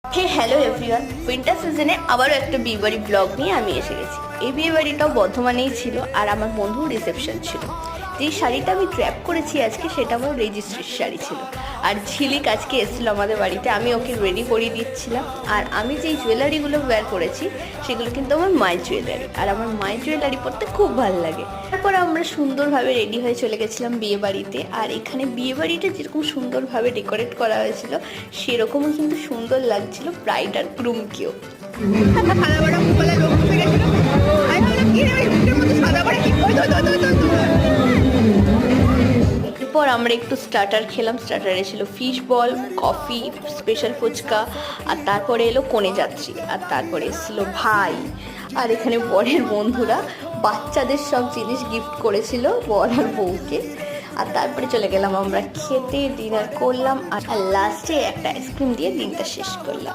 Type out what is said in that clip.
হে hello everyone, winter সিজনে আবারও একটা বিয়ে বাড়ি ব্লগ নিয়ে আমি এসে গেছি। এই বিয়ে বাড়িটাও বর্ধমানেই ছিল আর আমার বন্ধুর রিসেপশন ছিল। যেই শাড়িটা আমি ট্র্যাপ করেছি আজকে সেটা আমার রেজিস্ট্রির শাড়ি ছিল। আর ঝিলিক আজকে এসেছিলো আমাদের বাড়িতে, আমি ওকে রেডি করিয়ে দিচ্ছিলাম। আর আমি যেই জুয়েলারিগুলো ওয়্যার করেছি সেগুলো কিন্তু আমার মায়ের জুয়েলারি, আর আমার মায়ের জুয়েলারি পরতে খুব ভালো লাগে। তারপর আমরা সুন্দরভাবে রেডি হয়ে চলে গেছিলাম বিয়ে বাড়িতে। আর এখানে বিয়ে বাড়িটা যেরকম সুন্দরভাবে ডেকোরেট করা হয়েছিল সেরকমই কিন্তু সুন্দর লাগছিল ব্রাইড আর গ্রুমকেও। এরপর আমরা একটু স্টার্টার খেলাম। স্টার্টারে ছিল fish ball, coffee, special phuchka, আর তারপরে এলো কনে যাত্রী, আর তারপরে এসেছিল ভাই। আর এখানে বরের বন্ধুরা বাচ্চাদের সব জিনিস গিফট করেছিল বর আর বউকে। আর তারপরে চলে গেলাম আমরা খেতে, ডিনার করলাম, আর লাস্টে একটা আইসক্রিম দিয়ে দিনটা শেষ করলাম।